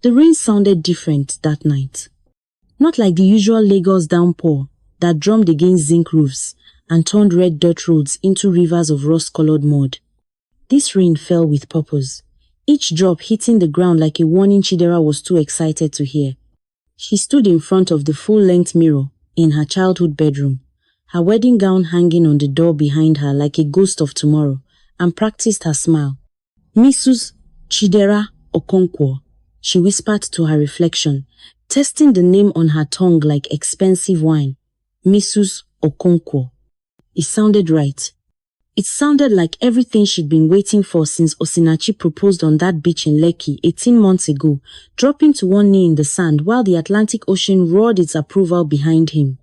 The rain sounded different that night. Not like the usual Lagos downpour that drummed against zinc roofs and turned red dirt roads into rivers of rust-colored mud. This rain fell with purpose, each drop hitting the ground like a warning Chidera was too excited to hear. She stood in front of the full-length mirror in her childhood bedroom, her wedding gown hanging on the door behind her like a ghost of tomorrow, and practiced her smile. "Mrs. Chidera Okonkwo," she whispered to her reflection, testing the name on her tongue like expensive wine. Mrs. Okonkwo. It sounded right. It sounded like everything she'd been waiting for since Osinachi proposed on that beach in Lekki 18 months ago, dropping to one knee in the sand while the Atlantic Ocean roared its approval behind him.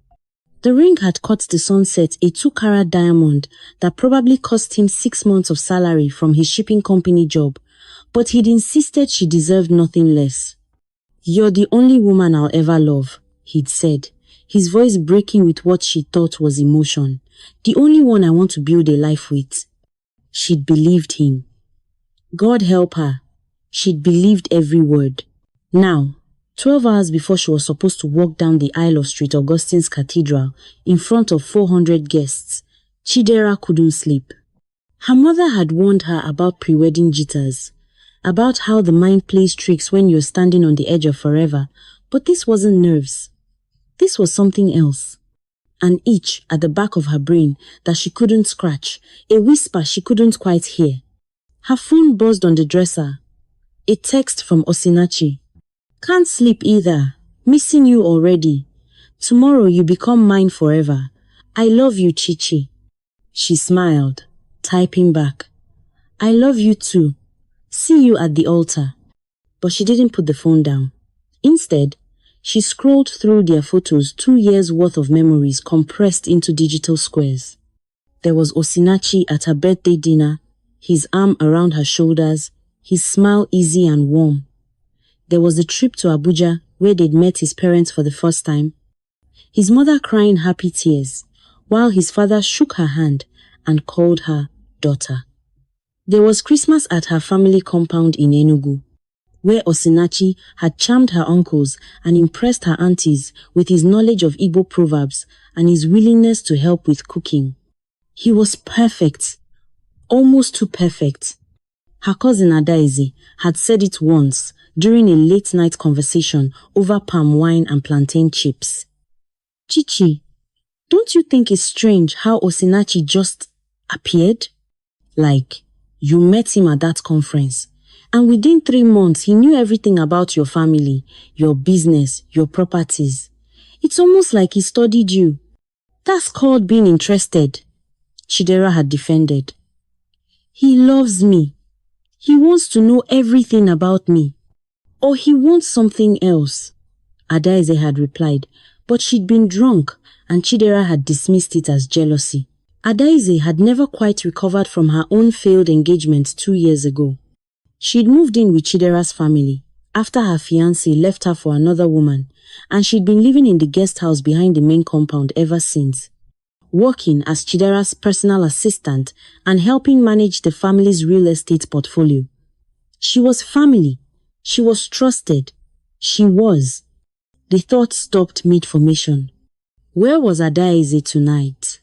The ring had caught the sunset, a 2-carat diamond that probably cost him 6 months of salary from his shipping company job, but he'd insisted she deserved nothing less. "You're the only woman I'll ever love," he'd said, his voice breaking with what she thought was emotion. "The only one I want to build a life with." She'd believed him. God help her. She'd believed every word. Now, 12 hours before she was supposed to walk down the aisle of St. Augustine's Cathedral in front of 400 guests, Chidera couldn't sleep. Her mother had warned her about pre-wedding jitters, about how the mind plays tricks when you're standing on the edge of forever, but this wasn't nerves. This was something else. An itch at the back of her brain that she couldn't scratch, a whisper she couldn't quite hear. Her phone buzzed on the dresser. A text from Osinachi. "Can't sleep either. Missing you already. Tomorrow you become mine forever. I love you, Chichi." She smiled, typing back. "I love you too. See you at the altar." But she didn't put the phone down. Instead, she scrolled through their photos, 2 years' worth of memories compressed into digital squares. There was Osinachi at her birthday dinner, his arm around her shoulders, his smile easy and warm. There was the trip to Abuja where they'd met his parents for the first time, his mother crying happy tears, while his father shook her hand and called her daughter. There was Christmas at her family compound in Enugu, where Osinachi had charmed her uncles and impressed her aunties with his knowledge of Igbo proverbs and his willingness to help with cooking. He was perfect, almost too perfect. Her cousin Adaeze had said it once during a late-night conversation over palm wine and plantain chips. "Chichi, don't you think it's strange how Osinachi just appeared? Like, you met him at that conference. And within 3 months, he knew everything about your family, your business, your properties. It's almost like he studied you. That's called being interested," Chidera had defended. "He loves me. He wants to know everything about me. Or he wants something else," Adaeze had replied, but she'd been drunk and Chidera had dismissed it as jealousy. Adaeze had never quite recovered from her own failed engagement 2 years ago. She'd moved in with Chidera's family after her fiancé left her for another woman, and she'd been living in the guest house behind the main compound ever since, working as Chidera's personal assistant and helping manage the family's real estate portfolio. She was family. She was trusted. She was. The thought stopped mid-formation. Where was Adaeze tonight?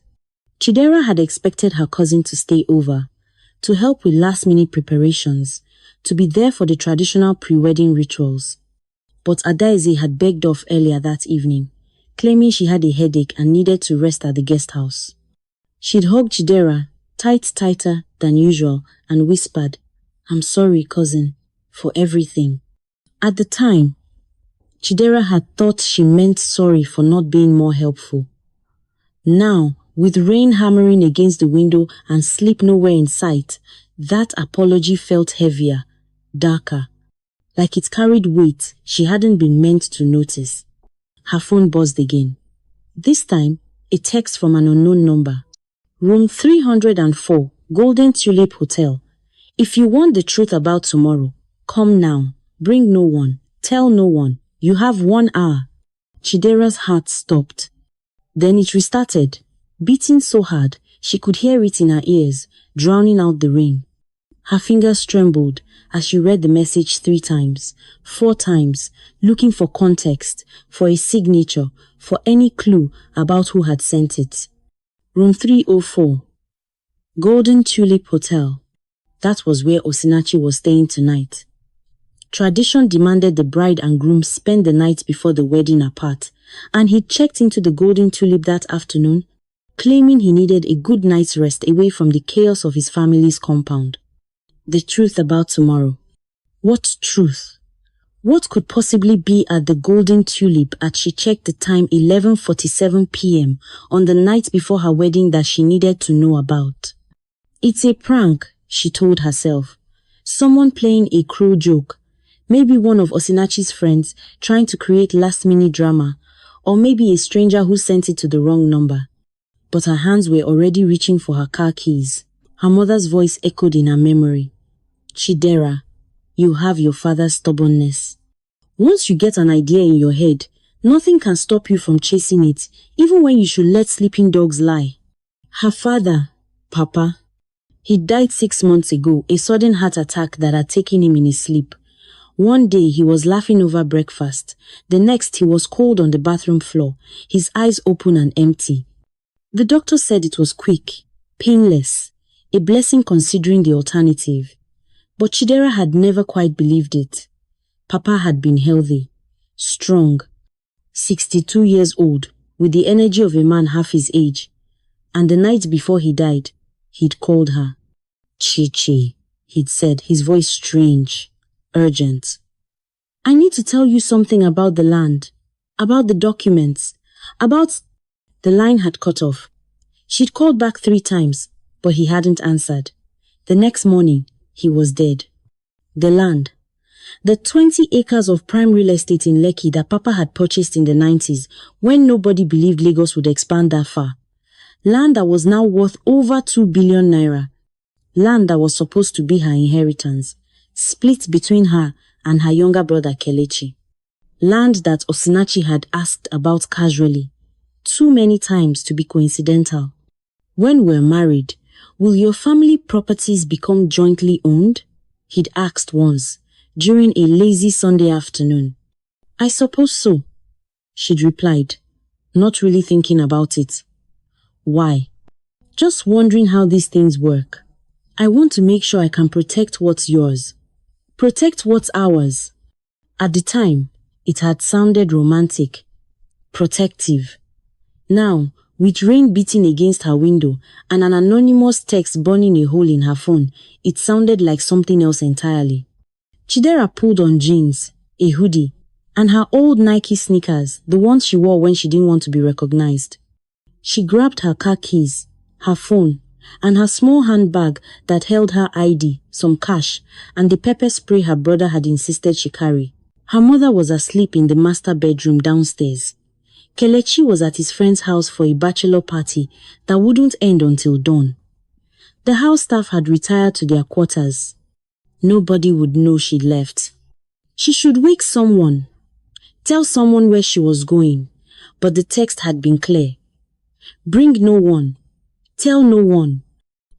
Chidera had expected her cousin to stay over, to help with last-minute preparations, to be there for the traditional pre-wedding rituals. But Adaeze had begged off earlier that evening, claiming she had a headache and needed to rest at the guest house. She'd hugged Chidera, tighter than usual, and whispered, "I'm sorry, cousin, for everything." At the time, Chidera had thought she meant sorry for not being more helpful. Now, with rain hammering against the window and sleep nowhere in sight, that apology felt heavier, darker, like it carried weight she hadn't been meant to notice. Her phone buzzed again. This time, a text from an unknown number. "Room 304, Golden Tulip Hotel. If you want the truth about tomorrow, come now. Bring no one. Tell no one. You have 1 hour." Chidera's heart stopped. Then it restarted, beating so hard she could hear it in her ears, drowning out the rain. Her fingers trembled as she read the message 3 times, 4 times, looking for context, for a signature, for any clue about who had sent it. Room 304. Golden Tulip Hotel. That was where Osinachi was staying tonight. Tradition demanded the bride and groom spend the night before the wedding apart, and he'd checked into the Golden Tulip that afternoon, claiming he needed a good night's rest away from the chaos of his family's compound. The truth about tomorrow. What truth? What could possibly be at the Golden Tulip as she checked the time 11:47 p.m. on the night before her wedding that she needed to know about? It's a prank, she told herself. Someone playing a cruel joke. Maybe one of Osinachi's friends trying to create last-minute drama, or maybe a stranger who sent it to the wrong number. But her hands were already reaching for her car keys. Her mother's voice echoed in her memory. Chidera, you have your father's stubbornness. Once you get an idea in your head, nothing can stop you from chasing it, even when you should let sleeping dogs lie. Her father, Papa, he died 6 months ago, a sudden heart attack that had taken him in his sleep. One day he was laughing over breakfast. The next he was cold on the bathroom floor, his eyes open and empty. The doctor said it was quick, painless, a blessing considering the alternative. But Chidera had never quite believed it. Papa had been healthy, strong, 62 years old, with the energy of a man half his age. And the night before he died, he'd called her. Chi-Chi, he'd said, his voice strange, urgent. I need to tell you something about the land, about the documents, about... The line had cut off. She'd called back 3 times, but he hadn't answered. The next morning, he was dead. The land. The 20 acres of prime real estate in Lekki that Papa had purchased in the 90s when nobody believed Lagos would expand that far. Land that was now worth over 2 billion naira. Land that was supposed to be her inheritance, split between her and her younger brother Kelechi. Land that Osinachi had asked about casually, too many times to be coincidental. When we're married, will your family properties become jointly owned? He'd asked once, during a lazy Sunday afternoon. I suppose so, she'd replied, not really thinking about it. Why? Just wondering how these things work. I want to make sure I can protect what's yours. Protect what's ours. At the time, it had sounded romantic, protective. Now, with rain beating against her window and an anonymous text burning a hole in her phone, it sounded like something else entirely. Chidera pulled on jeans, a hoodie, and her old Nike sneakers, the ones she wore when she didn't want to be recognized. She grabbed her car keys, her phone, and her small handbag that held her ID, some cash, and the pepper spray her brother had insisted she carry. Her mother was asleep in the master bedroom downstairs. Kelechi was at his friend's house for a bachelor party that wouldn't end until dawn. The house staff had retired to their quarters. Nobody would know she'd left. She should wake someone, tell someone where she was going, but the text had been clear. Bring no one, tell no one,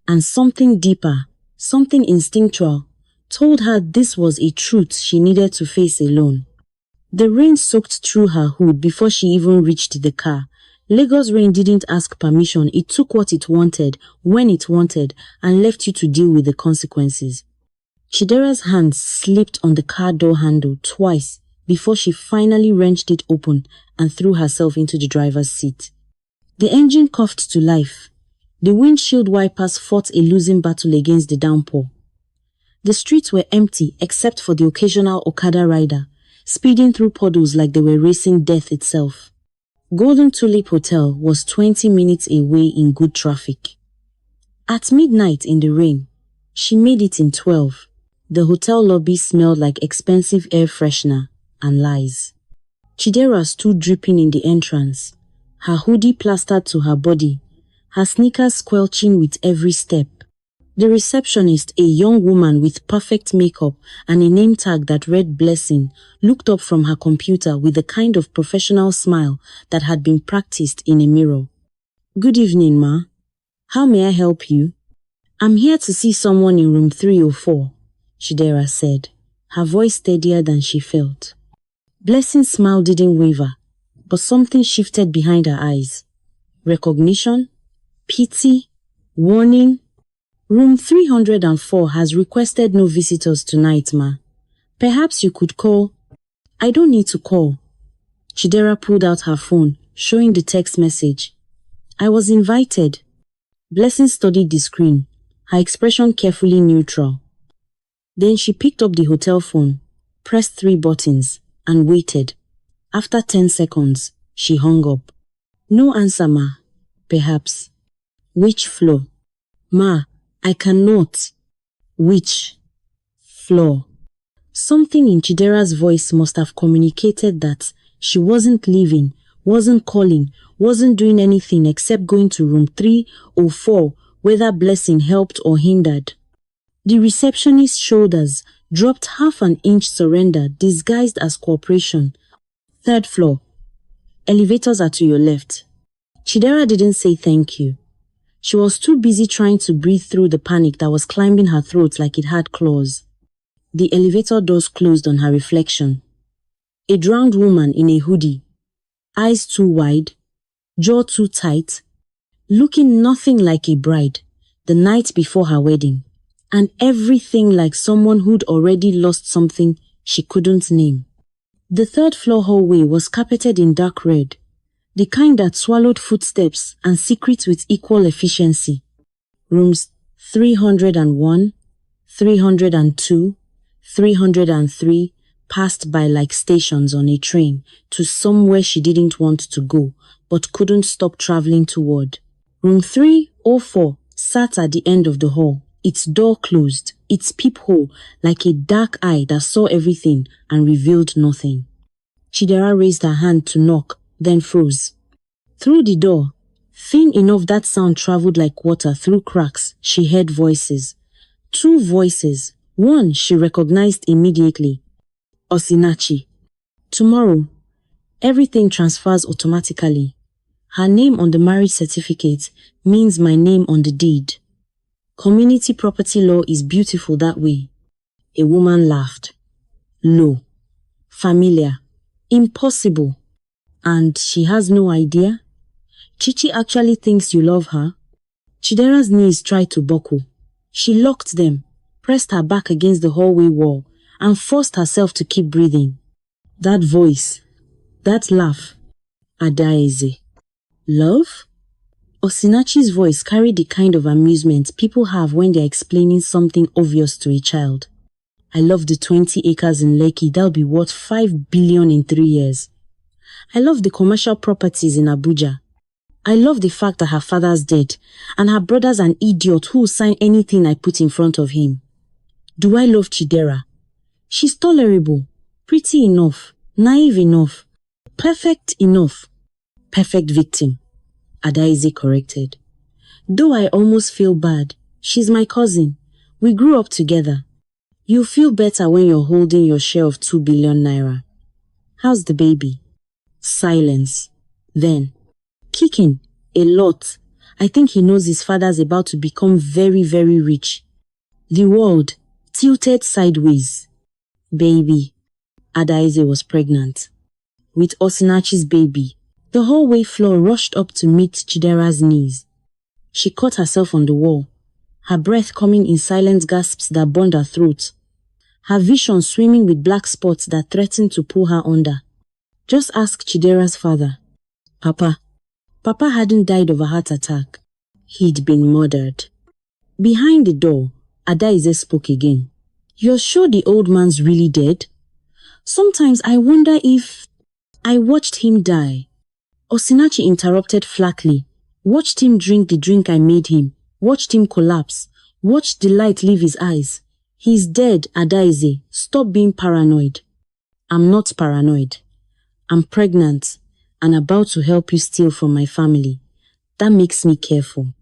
and something deeper, something instinctual, told her this was a truth she needed to face alone. The rain soaked through her hood before she even reached the car. Lagos rain didn't ask permission, it took what it wanted, when it wanted, and left you to deal with the consequences. Chidera's hand slipped on the car door handle twice before she finally wrenched it open and threw herself into the driver's seat. The engine coughed to life. The windshield wipers fought a losing battle against the downpour. The streets were empty except for the occasional Okada rider, speeding through puddles like they were racing death itself. Golden Tulip Hotel was 20 minutes away in good traffic. At midnight in the rain, she made it in 12. The hotel lobby smelled like expensive air freshener and lies. Chidera stood dripping in the entrance, her hoodie plastered to her body, her sneakers squelching with every step. The receptionist, a young woman with perfect makeup and a name tag that read Blessing, looked up from her computer with the kind of professional smile that had been practiced in a mirror. Good evening, ma. How may I help you? I'm here to see someone in room 304, Chidera said, her voice steadier than she felt. Blessing's smile didn't waver, but something shifted behind her eyes. Recognition? Pity? Warning? Room 304 has requested no visitors tonight, ma. Perhaps you could call. I don't need to call. Chidera pulled out her phone, showing the text message. I was invited. Blessing studied the screen, her expression carefully neutral. Then she picked up the hotel phone, pressed 3 buttons, and waited. After 10 seconds, she hung up. No answer, ma. Perhaps. Which floor? Ma, I cannot. Which floor? Something in Chidera's voice must have communicated that she wasn't leaving, wasn't calling, wasn't doing anything except going to room 304, whether Blessing helped or hindered. The receptionist's shoulders dropped half an inch, surrender disguised as cooperation. 3rd floor. Elevators are to your left. Chidera didn't say thank you. She was too busy trying to breathe through the panic that was climbing her throat like it had claws. The elevator doors closed on her reflection. A drowned woman in a hoodie, eyes too wide, jaw too tight, looking nothing like a bride the night before her wedding, and everything like someone who'd already lost something she couldn't name. The 3rd floor hallway was carpeted in dark red, the kind that swallowed footsteps and secrets with equal efficiency. Rooms 301, 302, 303 passed by like stations on a train to somewhere she didn't want to go but couldn't stop traveling toward. Room 304 sat at the end of the hall, its door closed, its peephole like a dark eye that saw everything and revealed nothing. Chidera raised her hand to knock, then froze. Through the door, thin enough that sound traveled like water through cracks, she heard voices. 2 voices. One she recognized immediately. Osinachi. Tomorrow, everything transfers automatically. Her name on the marriage certificate means my name on the deed. Community property law is beautiful that way. A woman laughed. Low. Familiar. Impossible. And she has no idea? Chichi actually thinks you love her? Chidera's knees tried to buckle. She locked them, pressed her back against the hallway wall, and forced herself to keep breathing. That voice, that laugh. Adaeze. Love? Osinachi's voice carried the kind of amusement people have when they're explaining something obvious to a child. I love the 20 acres in Lekki that'll be worth 5 billion in 3 years. I love the commercial properties in Abuja. I love the fact that her father's dead and her brother's an idiot who will sign anything I put in front of him. Do I love Chidera? She's tolerable, pretty enough, naive enough, perfect enough. Perfect victim, Adaeze corrected. Though I almost feel bad, she's my cousin. We grew up together. You feel better when you're holding your share of 2 billion naira. How's the baby? Silence. Then, kicking. A lot. I think he knows his father's about to become very, very rich. The world tilted sideways. Baby. Adaeze was pregnant. With Osinachi's baby. The hallway floor rushed up to meet Chidera's knees. She caught herself on the wall, her breath coming in silent gasps that burned her throat, her vision swimming with black spots that threatened to pull her under. Just ask Chidera's father. Papa hadn't died of a heart attack. He'd been murdered. Behind the door, Adaeze spoke again. You're sure the old man's really dead? Sometimes I wonder if I watched him die. Osinachi interrupted flatly. Watched him drink the drink I made him. Watched him collapse. Watched the light leave his eyes. He's dead, Adaeze. Stop being paranoid. I'm not paranoid. I'm pregnant and about to help you steal from my family. That makes me careful.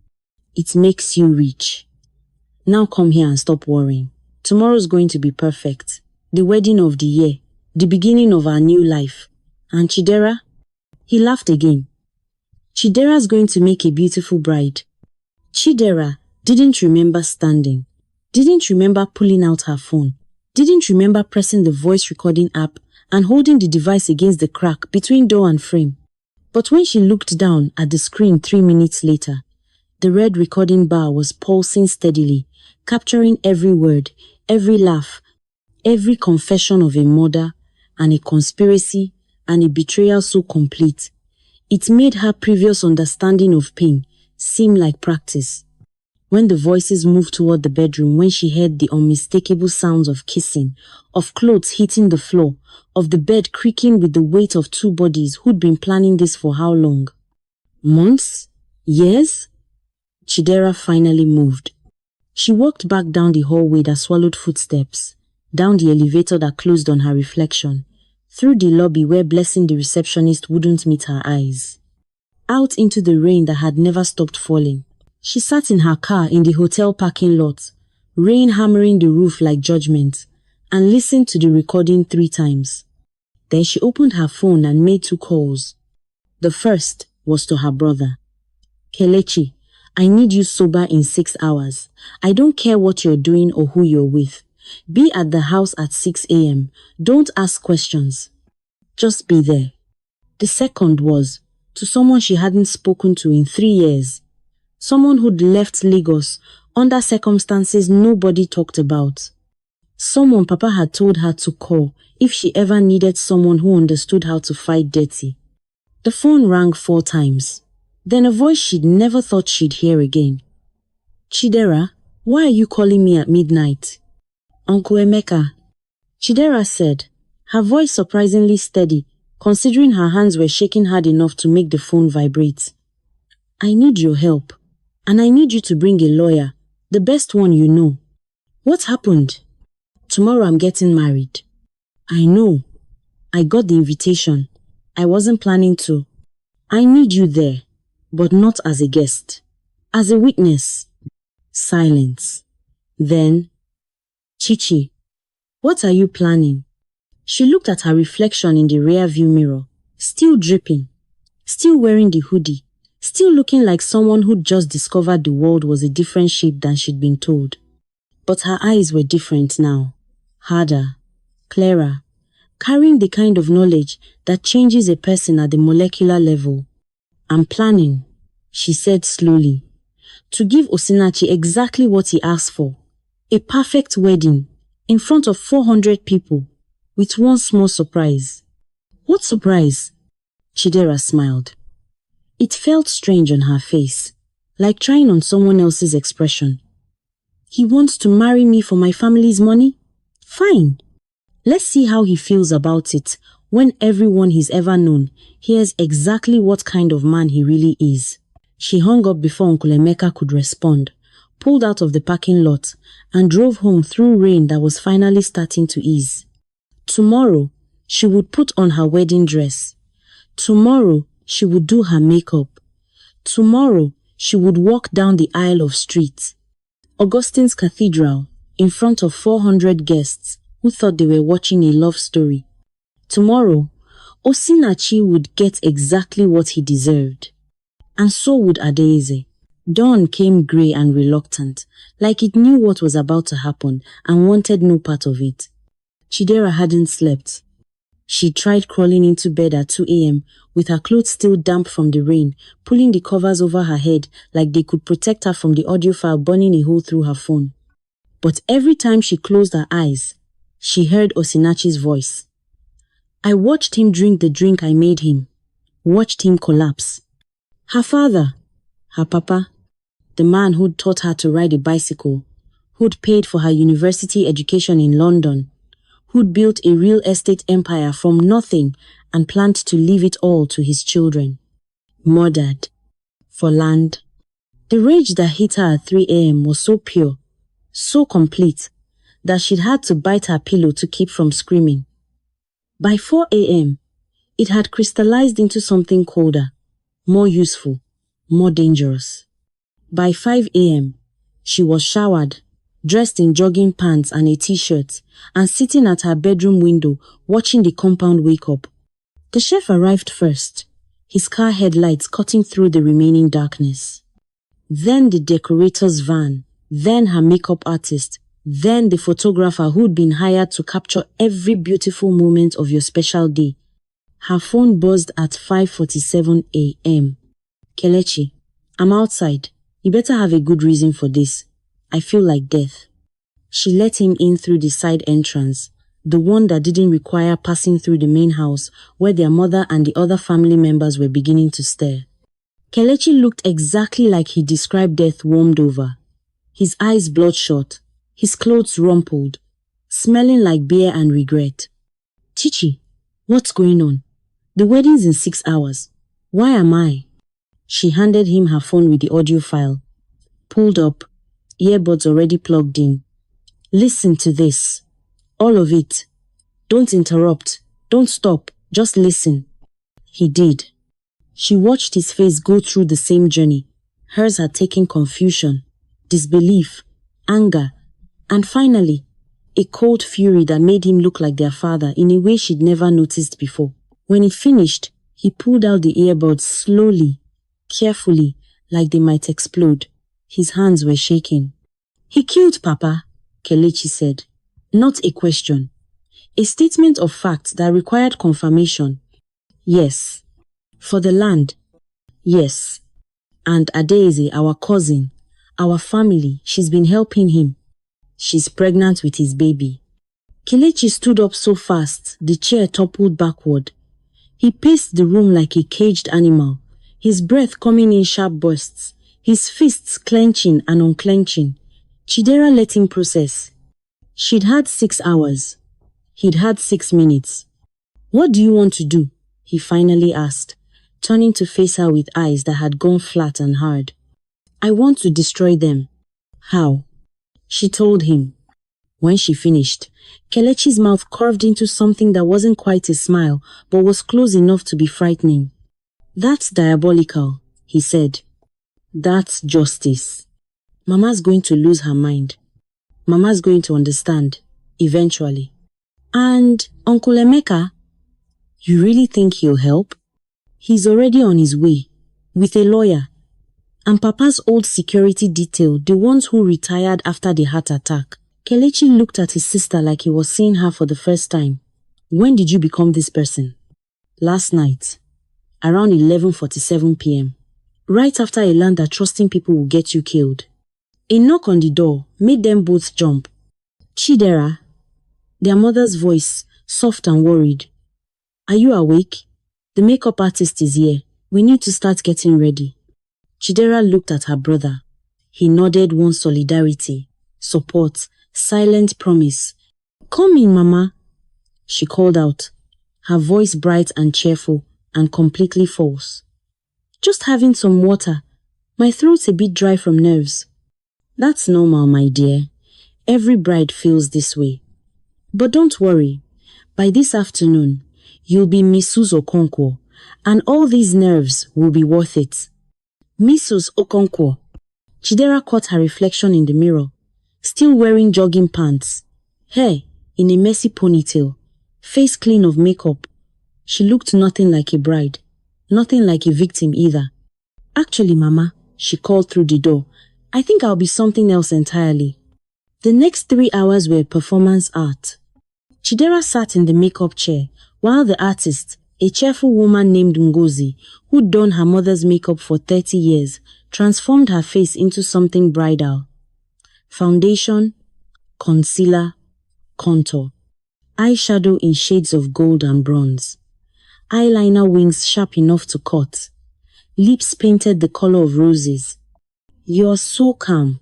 It makes you rich. Now come here and stop worrying. Tomorrow's going to be perfect. The wedding of the year. The beginning of our new life. And Chidera? He laughed again. Chidera's going to make a beautiful bride. Chidera, Didn't remember standing. Didn't remember pulling out her phone. Didn't remember pressing the voice recording app and holding the device against the crack between door and frame. But when she looked down at the screen 3 minutes later, the red recording bar was pulsing steadily, capturing every word, every laugh, every confession of a murder and a conspiracy and a betrayal so complete. It made her previous understanding of pain seem like practice. When the voices moved toward the bedroom, when she heard the unmistakable sounds of kissing, of clothes hitting the floor, of the bed creaking with the weight of 2 bodies who'd been planning this for how long? Months? Years? Chidera finally moved. She walked back down the hallway that swallowed footsteps, down the elevator that closed on her reflection, through the lobby where Blessing the receptionist wouldn't meet her eyes, out into the rain that had never stopped falling. She sat in her car in the hotel parking lot, rain hammering the roof like judgment, and listened to the recording 3 times. Then she opened her phone and made 2 calls. The first was to her brother. Kelechi, I need you sober in 6 hours. I don't care what you're doing or who you're with. Be at the house at 6 a.m. Don't ask questions. Just be there. The second was to someone she hadn't spoken to in 3 years. Someone who'd left Lagos under circumstances nobody talked about. Someone Papa had told her to call if she ever needed someone who understood how to fight dirty. The phone rang 4 times. Then a voice she'd never thought she'd hear again. Chidera, why are you calling me at midnight? Uncle Emeka. Chidera said, her voice surprisingly steady, considering her hands were shaking hard enough to make the phone vibrate. I need your help. And I need you to bring a lawyer, the best one you know. What happened? Tomorrow I'm getting married. I know. I got the invitation. I wasn't planning to. I need you there, but not as a guest. As a witness. Silence. Then, Chichi, what are you planning? She looked at her reflection in the rear view mirror, still dripping, still wearing the hoodie, still looking like someone who'd just discovered the world was a different shape than she'd been told. But her eyes were different now, harder, clearer, carrying the kind of knowledge that changes a person at the molecular level. I'm planning, she said slowly, to give Osinachi exactly what he asked for, a perfect wedding, in front of 400 people, with one small surprise. What surprise? Chidera smiled. It felt strange on her face, like trying on someone else's expression. He wants to marry me for my family's money? Fine. Let's see how he feels about it when everyone he's ever known hears exactly what kind of man he really is. She hung up before Uncle Emeka could respond, pulled out of the parking lot, and drove home through rain that was finally starting to ease. Tomorrow, she would put on her wedding dress. Tomorrow, she would do her makeup. Tomorrow, she would walk down the aisle of streets. Augustine's Cathedral, in front of 400 guests who thought they were watching a love story. Tomorrow, Osinachi would get exactly what he deserved. And so would Adaeze. Dawn came grey and reluctant, like it knew what was about to happen and wanted no part of it. Chidera hadn't slept. She tried crawling into bed at 2 a.m. with her clothes still damp from the rain, pulling the covers over her head like they could protect her from the audio file burning a hole through her phone. But every time she closed her eyes, she heard Osinachi's voice. I watched him drink the drink I made him, watched him collapse. Her father, her papa, the man who'd taught her to ride a bicycle, who'd paid for her university education in London, who'd built a real estate empire from nothing and planned to leave it all to his children. Murdered. For land. The rage that hit her at 3 a.m. was so pure, so complete, that she'd had to bite her pillow to keep from screaming. By 4 a.m., it had crystallized into something colder, more useful, more dangerous. By 5 a.m., she was showered, dressed in jogging pants and a t-shirt, and sitting at her bedroom window watching the compound wake up. The chef arrived first, his car headlights cutting through the remaining darkness. then the decorator's van, then her makeup artist, then the photographer who'd been hired to capture every beautiful moment of your special day. Her phone buzzed at 5:47 a.m. Kelechi, I'm outside. You better have a good reason for this. I feel like death. She let him in through the side entrance, the one that didn't require passing through the main house where their mother and the other family members were beginning to stare. Kelechi looked exactly like he described death warmed over. His eyes bloodshot, his clothes rumpled, smelling like beer and regret. Chichi, what's going on? The wedding's in 6 hours. Why am I? She handed him her phone with the audio file. Pulled up, earbuds already plugged in. Listen to this. All of it. Don't interrupt. Don't stop. Just listen. He did. She watched his face go through the same journey. Hers had taken confusion, disbelief, anger, and finally, a cold fury that made him look like their father in a way she'd never noticed before. When he finished, he pulled out the earbuds slowly, carefully, like they might explode. His hands were shaking. He killed Papa, Kelechi said. Not a question. A statement of fact that required confirmation. Yes. For the land. Yes. And Adaeze, our cousin, our family, she's been helping him. She's pregnant with his baby. Kelechi stood up so fast, the chair toppled backward. He paced the room like a caged animal, his breath coming in sharp bursts, his fists clenching and unclenching. Chidera let him process. She'd had 6 hours. He'd had 6 minutes. What do you want to do? He finally asked, turning to face her with eyes that had gone flat and hard. I want to destroy them. How? She told him. When she finished, Kelechi's mouth curved into something that wasn't quite a smile, but was close enough to be frightening. That's diabolical, he said. That's justice. Mama's going to lose her mind. Mama's going to understand, eventually. And Uncle Emeka, you really think he'll help? He's already on his way, with a lawyer. And Papa's old security detail, the ones who retired after the heart attack. Kelechi looked at his sister like he was seeing her for the first time. When did you become this person? Last night, around 11:47 p.m. Right after I learned that trusting people will get you killed. A knock on the door made them both jump. Chidera, their mother's voice, soft and worried. Are you awake? The makeup artist is here. We need to start getting ready. Chidera looked at her brother. He nodded one solidarity, support, silent promise. Come in, Mama, she called out, her voice bright and cheerful and completely false. Just having some water. My throat's a bit dry from nerves. That's normal, my dear. Every bride feels this way. But don't worry. By this afternoon, you'll be Mrs. Okonkwo, and all these nerves will be worth it. Mrs. Okonkwo. Chidera caught her reflection in the mirror, still wearing jogging pants, hair in a messy ponytail, face clean of makeup. She looked nothing like a bride, nothing like a victim either. Actually, Mama, she called through the door, I think I'll be something else entirely. The next 3 hours were performance art. Chidera sat in the makeup chair, while the artist, a cheerful woman named Ngozi, who'd done her mother's makeup for 30 years, transformed her face into something bridal. Foundation, concealer, contour, eyeshadow in shades of gold and bronze, eyeliner wings sharp enough to cut, lips painted the color of roses. You're so calm,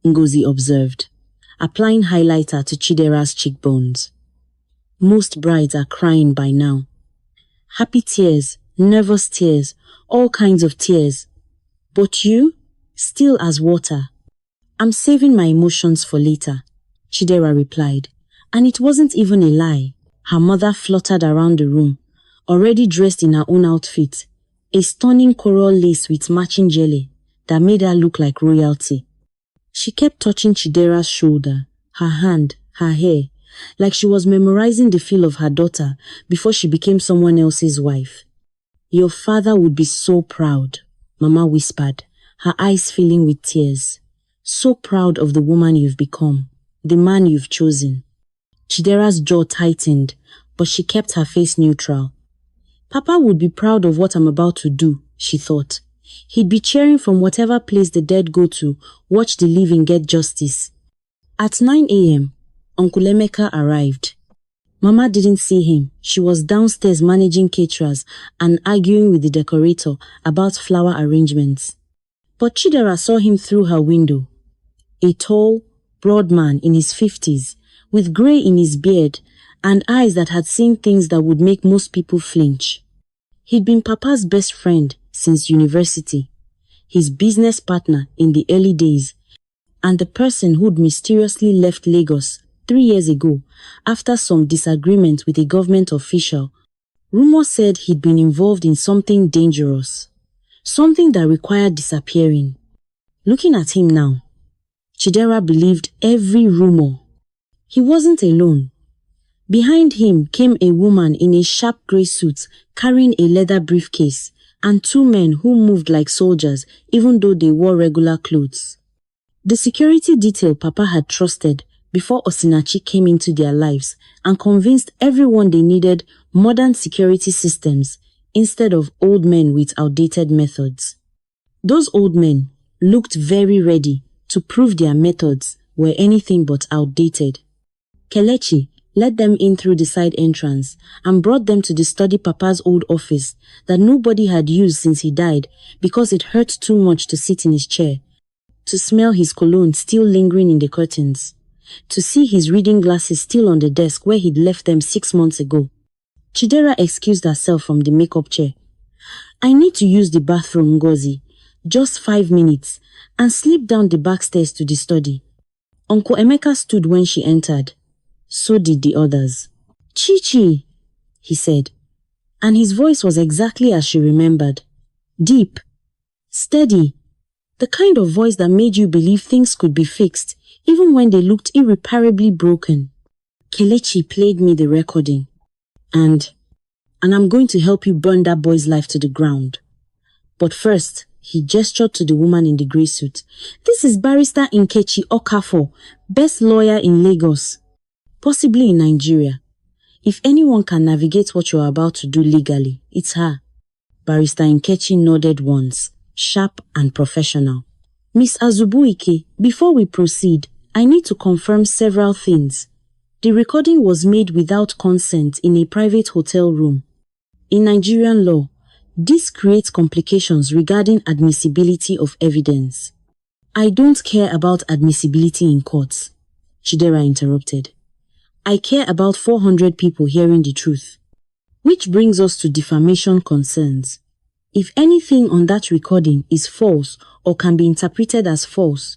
Ngozi observed, applying highlighter to Chidera's cheekbones. Most brides are crying by now. Happy tears, nervous tears, all kinds of tears. But you, still as water. I'm saving my emotions for later, Chidera replied. And it wasn't even a lie. Her mother fluttered around the room, already dressed in her own outfit, a stunning coral lace with matching jelly that made her look like royalty. She kept touching Chidera's shoulder, her hand, her hair, like she was memorizing the feel of her daughter before she became someone else's wife. Your father would be so proud, Mama whispered, her eyes filling with tears. So proud of the woman you've become, the man you've chosen. Chidera's jaw tightened, but she kept her face neutral. Papa would be proud of what I'm about to do, she thought. He'd be cheering from whatever place the dead go to, watch the living get justice. At 9 a.m., Uncle Emeka arrived. Mama didn't see him. She was downstairs managing caterers and arguing with the decorator about flower arrangements. But Chidera saw him through her window. A tall, broad man in his 50s, with grey in his beard and eyes that had seen things that would make most people flinch. He'd been Papa's best friend since university, his business partner in the early days, and the person who'd mysteriously left Lagos 3 years ago after some disagreement with a government official. Rumor said he'd been involved in something dangerous, something that required disappearing. Looking at him now, Chidera believed every rumor. He wasn't alone. Behind him came a woman in a sharp grey suit carrying a leather briefcase and 2 men who moved like soldiers even though they wore regular clothes. The security detail Papa had trusted before Osinachi came into their lives and convinced everyone they needed modern security systems instead of old men with outdated methods. Those old men looked very ready to prove their methods were anything but outdated. Kelechi led them in through the side entrance and brought them to the study Papa's old office that nobody had used since he died because it hurt too much to sit in his chair, to smell his cologne still lingering in the curtains, to see his reading glasses still on the desk where he'd left them 6 months ago. Chidera excused herself from the makeup chair. "I need to use the bathroom, Ngozi. Just 5 minutes," and slipped down the back stairs to the study. Uncle Emeka stood when she entered. So did the others. "Chichi," he said, and his voice was exactly as she remembered. Deep, steady, the kind of voice that made you believe things could be fixed even when they looked irreparably broken. "Kelechi played me the recording. And I'm going to help you burn that boy's life to the ground. But first," he gestured to the woman in the grey suit, "this is Barrister Nkechi Okafor, best lawyer in Lagos. Possibly in Nigeria. If anyone can navigate what you're about to do legally, it's her." Barrister Nkechi nodded once, sharp and professional. "Miss Azubuike, before we proceed, I need to confirm several things. The recording was made without consent in a private hotel room. In Nigerian law, this creates complications regarding admissibility of evidence." "I don't care about admissibility in courts," Chidera interrupted. "I care about 400 people hearing the truth." Which brings us to defamation concerns. If anything on that recording is false or can be interpreted as false,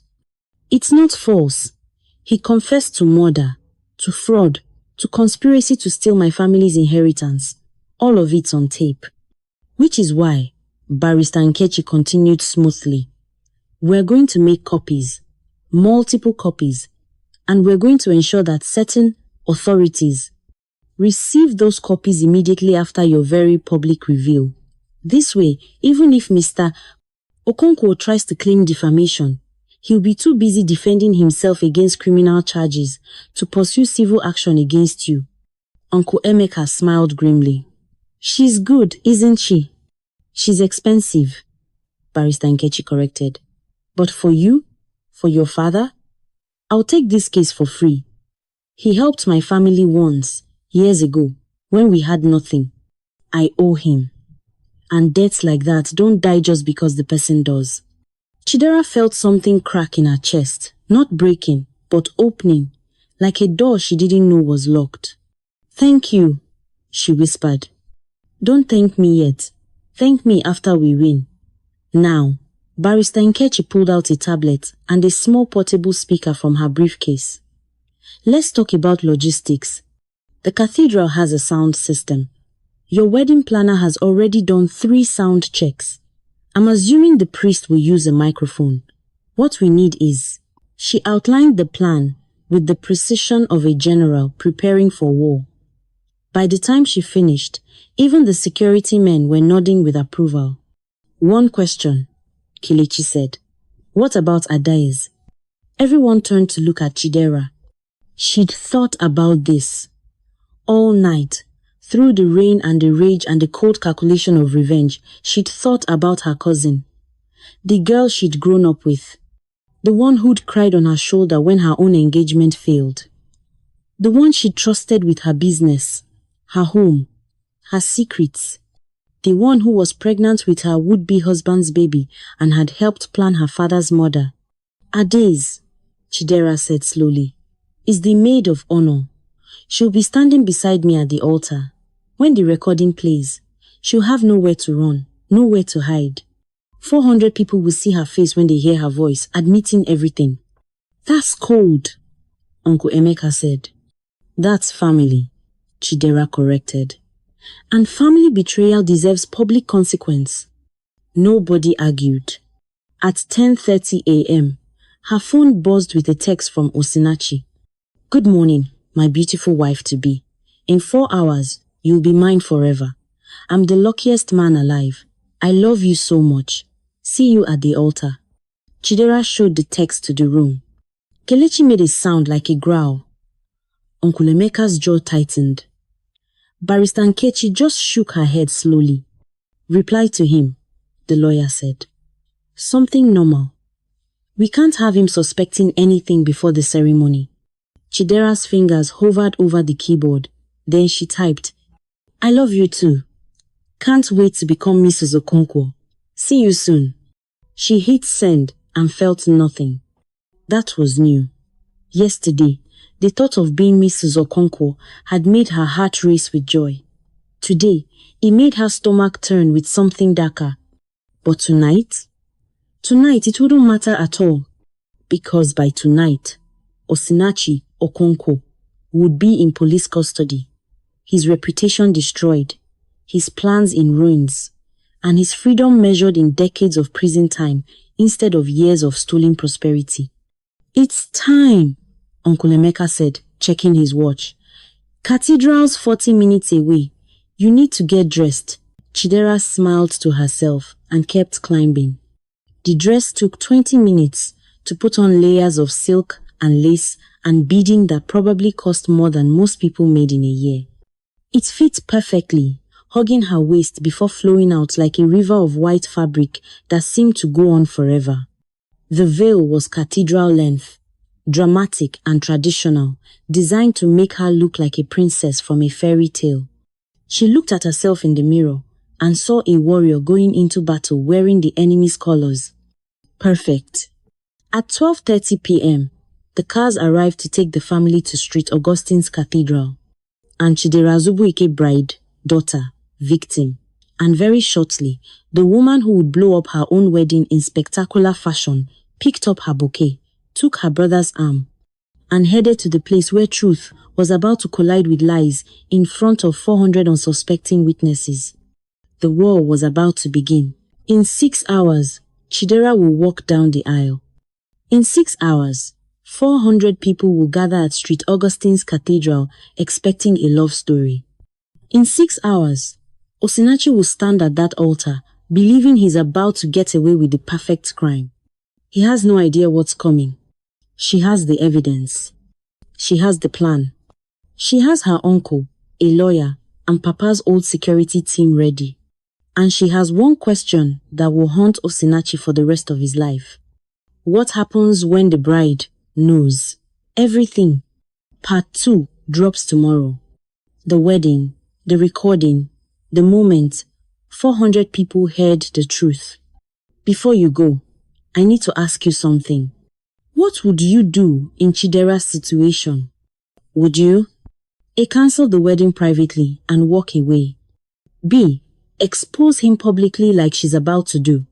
it's not false. He confessed to murder, to fraud, to conspiracy to steal my family's inheritance. All of it's on tape. Which is why, Barrister Nkechi continued smoothly, "we're going to make copies, multiple copies, and we're going to ensure that certain authorities receive those copies immediately after your very public reveal. This way, even if Mr. Okonkwo tries to claim defamation, he'll be too busy defending himself against criminal charges to pursue civil action against you." Uncle Emeka smiled grimly. "She's good, isn't she?" "She's expensive," Barrister Nkechi corrected. "But for you, for your father, I'll take this case for free. He helped my family once, years ago, when we had nothing. I owe him. And debts like that don't die just because the person does." Chidera felt something crack in her chest, not breaking, but opening, like a door she didn't know was locked. "Thank you," she whispered. "Don't thank me yet. Thank me after we win." Now, Barrister Nkechi pulled out a tablet and a small portable speaker from her briefcase. "Let's talk about logistics. The cathedral has a sound system. Your wedding planner has already done 3 sound checks. I'm assuming the priest will use a microphone. What we need is..." She outlined the plan with the precision of a general preparing for war. By the time she finished, even the security men were nodding with approval. "One question. Kelechi said. What about Adaeze? Everyone turned to look at Chidera. She'd thought about this. All night, through the rain and the rage and the cold calculation of revenge, she'd thought about her cousin. The girl she'd grown up with. The one who'd cried on her shoulder when her own engagement failed. The one she'd trusted with her business, her home, her secrets. The one who was pregnant with her would-be husband's baby and had helped plan her father's murder. Adaeze, Chidera said slowly, is the maid of honor. She'll be standing beside me at the altar. When the recording plays, she'll have nowhere to run, nowhere to hide. 400 people will see her face when they hear her voice, admitting everything. That's cold, Uncle Emeka said. That's family, Chidera corrected. And family betrayal deserves public consequence. Nobody argued. At 10:30 a.m., her phone buzzed with a text from Osinachi. Good morning, my beautiful wife-to-be. In 4 hours, you'll be mine forever. I'm the luckiest man alive. I love you so much. See you at the altar. Chidera showed the text to the room. Kelechi made a sound like a growl. Uncle Emeka's jaw tightened. Barrister Nkechi just shook her head slowly. Reply to him, the lawyer said. Something normal. We can't have him suspecting anything before the ceremony. Chidera's fingers hovered over the keyboard. Then she typed, I love you too. Can't wait to become Mrs. Okonkwo. See you soon. She hit send and felt nothing. That was new. Yesterday, the thought of being Mrs. Okonkwo had made her heart race with joy. Today, it made her stomach turn with something darker. But tonight? Tonight it wouldn't matter at all. Because by tonight, Osinachi Okonkwo would be in police custody. His reputation destroyed, his plans in ruins, and his freedom measured in decades of prison time instead of years of stolen prosperity. It's time, Uncle Emeka said, checking his watch. Cathedral's 40 minutes away. You need to get dressed. Chidera smiled to herself and kept climbing. The dress took 20 minutes to put on layers of silk and lace and beading that probably cost more than most people made in a year. It fit perfectly, hugging her waist before flowing out like a river of white fabric that seemed to go on forever. The veil was cathedral length, dramatic and traditional, designed to make her look like a princess from a fairy tale. She looked at herself in the mirror and saw a warrior going into battle wearing the enemy's colors. Perfect. At 12:30 p.m., the cars arrived to take the family to St. Augustine's Cathedral. And Chidera Zubuike bride, daughter, victim, and very shortly, the woman who would blow up her own wedding in spectacular fashion, picked up her bouquet, took her brother's arm, and headed to the place where truth was about to collide with lies in front of 400 unsuspecting witnesses. The war was about to begin. In 6 hours, Chidera will walk down the aisle. In 6 hours, 400 people will gather at St. Augustine's Cathedral expecting a love story. In 6 hours, Osinachi will stand at that altar, believing he's about to get away with the perfect crime. He has no idea what's coming. She has the evidence. She has the plan. She has her uncle, a lawyer, and Papa's old security team ready. And she has one question that will haunt Osinachi for the rest of his life. What happens when the bride knows everything? Part 2 drops tomorrow. The wedding, the recording, the moment 400 people heard the truth. Before you go, I need to ask you something. What would you do in Chidera's situation? Would you A. Cancel the wedding privately and walk away? B. Expose him publicly like she's about to do?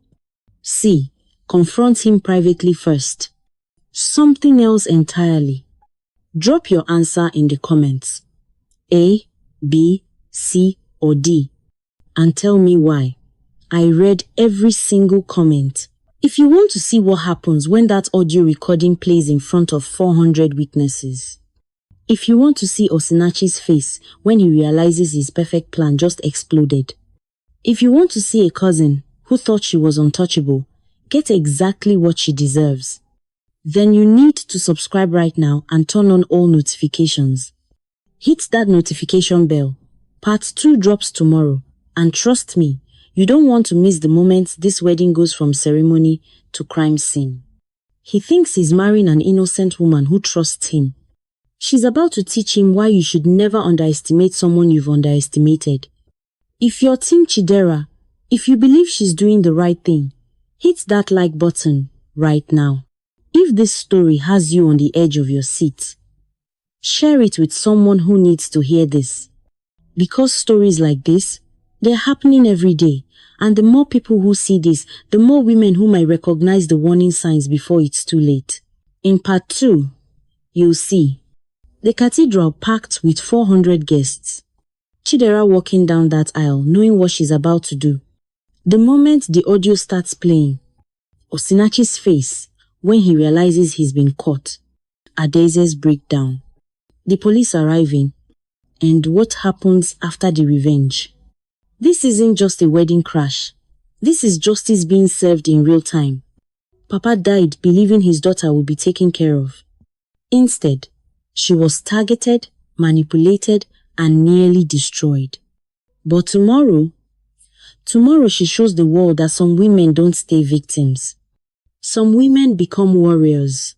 C. Confront him privately first? Something else entirely? Drop your answer in the comments. A, B, C, or D. And tell me why. I read every single comment. If you want to see what happens when that audio recording plays in front of 400 witnesses. If you want to see Osinachi's face when he realizes his perfect plan just exploded. If you want to see a cousin who thought she was untouchable, get exactly what she deserves. Then you need to subscribe right now and turn on all notifications. Hit that notification bell. Part 2 drops tomorrow, and trust me, you don't want to miss the moment this wedding goes from ceremony to crime scene. He thinks he's marrying an innocent woman who trusts him. She's about to teach him why you should never underestimate someone you've underestimated. If you're Team Chidera, if you believe she's doing the right thing, hit that like button right now. If this story has you on the edge of your seat, share it with someone who needs to hear this. Because stories like this, they're happening every day, and the more people who see this, the more women who might recognize the warning signs before it's too late. In part 2, you'll see the cathedral packed with 400 guests. Chidera walking down that aisle, knowing what she's about to do. The moment the audio starts playing, Osinachi's face when he realizes he's been caught. Adaize's breakdown. The police arriving, and what happens after the revenge. This isn't just a wedding crash. This is justice being served in real time. Papa died believing his daughter would be taken care of. Instead, she was targeted, manipulated, and nearly destroyed. But tomorrow she shows the world that some women don't stay victims. Some women become warriors.